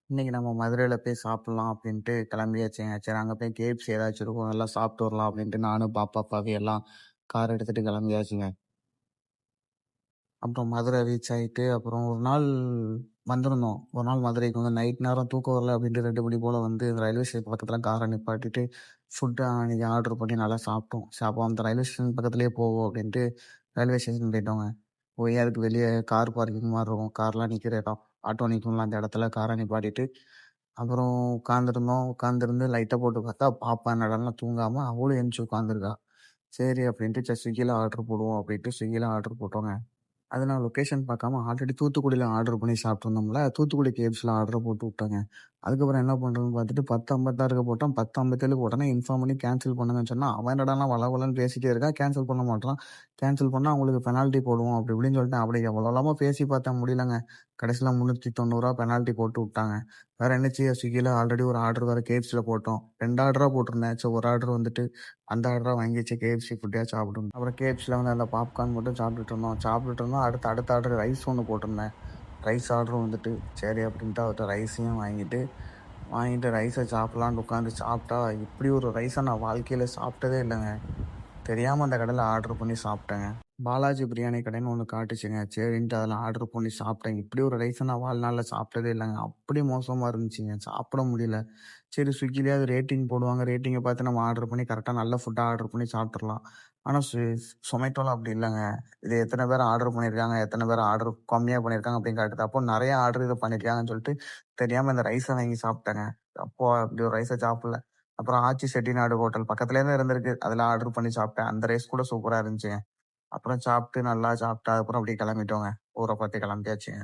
இன்னைக்கு நம்ம மதுரையில போய் சாப்பிடலாம் அப்படின்ட்டு கிளம்பியாச்சுங்க. சரி அங்க போய் கேஎஃப்சி ஏதாச்சும் இருக்கும். நல்லா சாப்பிட்டு வரலாம் அப்படின்ட்டு நானும் பாப்பா, பவி எல்லாம் கார் எடுத்துட்டு கிளம்பியாச்சுங்க. அப்புறம் மதுரை ரீச் ஆயிட்டு, அப்புறம் ஒரு நாள் வந்திருந்தோம். ஒரு நாள் மதுரைக்கு வந்து நைட் நேரம் தூக்கம் வரல அப்படின்ட்டு 2 மணி போல வந்து ரயில்வே ஸ்டேஷன் பக்கத்துல கார நிப்பாட்டிட்டு, ஃபுட் அன்னைக்கு ஆர்டர் பண்ணி நல்லா சாப்பிட்டோம். சரி அப்போ அந்த ரயில்வே ஸ்டேஷன் பக்கத்திலேயே போவோம் அப்படின்ட்டு ரயில்வே ஸ்டேஷன் போயிட்டோங்க. போய் அதுக்கு வெளிய கார் பார்க்கிங் மாரி இருக்கும். கார்லாம் நிக்கிற இடம். ஆட்டோ நிக்கும்ல அந்த இடத்துல கார நிப்பாட்டிட்டு, அப்புறம் உட்காந்துருந்தோம். உட்காந்துருந்து லைட்ட போட்டு பார்த்தா, பாப்பா என்னடான்னா தூங்காம அவளும் எந்திச்சு உட்காந்துருக்கா. சரி அப்படின்ட்டு சரி ஸ்விக்கில ஆர்டர் போடுவோம் அப்படின்ட்டு ஸ்விக்கில ஆர்டர் போட்டோங்க. அது நான் லொகேஷன் பார்க்காம ஆல்ரெடி தூத்துக்குடியில ஆர்டர் பண்ணி சாப்பிட்டுருந்தோம்ல, தூத்துக்குடி கேஎஃப்சில ஆர்டர போட்டு விட்டேங்க. அதுக்கப்புறம் என்ன பண்றதுன்னு பார்த்துட்டு 10:56க்கு போட்டோம். 10:57க்கு உடனே இன்ஃபார்ம் பண்ணி கேன்சல் பண்ணுங்கன்னு சொன்னா, அவன் என்னடான்னா வளவளன்னு பேசிட்டே இருக்கான். கேன்சல் பண்ண மாட்றான். கேன்சல் பண்ணா உங்களுக்கு பெனால்டி போடுவோம் அப்படி இப்படின்னு சொல்லிட்டு அப்படி எவ்வளோலாமோ பேசி பார்த்தேன் முடியலங்க. கடைசியில ரூ. 390 பெனால்டி போட்டு விட்டாங்க. வேற என்ன செய்ய ஸ்விக்கில ஆல்ரெடி ஒரு ஆர்டர் வேற கேஎஃப்சில போட்டோம். 2 ஆர்டரா போட்டிருந்தேன். சரி ஒரு ஆர்டர் வந்துட்டு அந்த ஆர்டரா வாங்கி வச்சு கேஎஃப்சி ஃபுட்டே சாப்பிடணும். அப்புறம் கேஎஃப்சில வந்து அந்த பாப்கார்ன் மட்டும் சாப்பிட்டுட்டு இருந்தோம். அடுத்த ஆர்டர் ரைஸ் ஒண்ணு போட்டிருந்தேன். ரைஸ் ஆர்டரும் வந்துட்டு, சரி அப்படின்ட்டு அவர்ட்ட ரைஸையும் வாங்கிட்டு ரைஸ சாப்பிடலான்னு உட்காந்து சாப்பிட்டா, இப்படி ஒரு ரைஸ நான் வாழ்க்கையில சாப்பிட்டதே இல்லங்க. தெரியாம அந்த கடையில ஆர்டர் பண்ணி சாப்பிட்டேங்க. பாலாஜி பிரியாணி கடைன்னு ஒண்ணு காட்டுச்சுங்க. சரின்ட்டு அதில ஆர்டர் பண்ணி சாப்பிட்டேன். இப்படி ஒரு ரைஸ நான் வாழ்நாள்ல சாப்பிட்டதே இல்லங்க. அப்படி மோசமா இருந்துச்சுங்க. சாப்பிட முடியல. சரி ஸ்விக்கிலயாவது ரேட்டிங் போடுவாங்க. ரேட்டிங்க பார்த்து நம்ம ஆர்டர் பண்ணி கரெக்ட்டா நல்ல ஃபுட்டா ஆர்டர் பண்ணி சாப்பிட்டுறலாம். ஆனா சொமேட்டோல அப்படி இல்லங்க. இது எத்தன பேர் ஆர்டர் பண்ணியிருக்காங்க, எத்தன பேர் ஆர்டர் கம்மியா பண்ணியிருக்காங்க அப்படின்னு காட்டுது. அப்போ நெறைய ஆர்டர் இத பண்ணியிருக்காங்கன்னு சொல்லிட்டு, தெரியாம இந்த ரைஸ வாங்கி சாப்பிட்டேங்க. அப்போ அப்படி ஒரு ரைஸ சாப்பிடல. அப்புறம் ஆச்சி செட்டிநாடு ஹோட்டல் பக்கத்திலேயே தான் இருந்திருக்கு. அதில ஆர்டர் பண்ணி சாப்பிட்டேன். அந்த ரைஸ் கூட சூப்பரா இருந்துச்சுங்க. அப்புறம் சாப்பிட்டு நல்லா சாப்பிட்டு அதுக்கப்புறம் அப்படியே கிளம்பிட்டோங்க. ஊர பார்த்து கிளம்பியாச்சுங்க.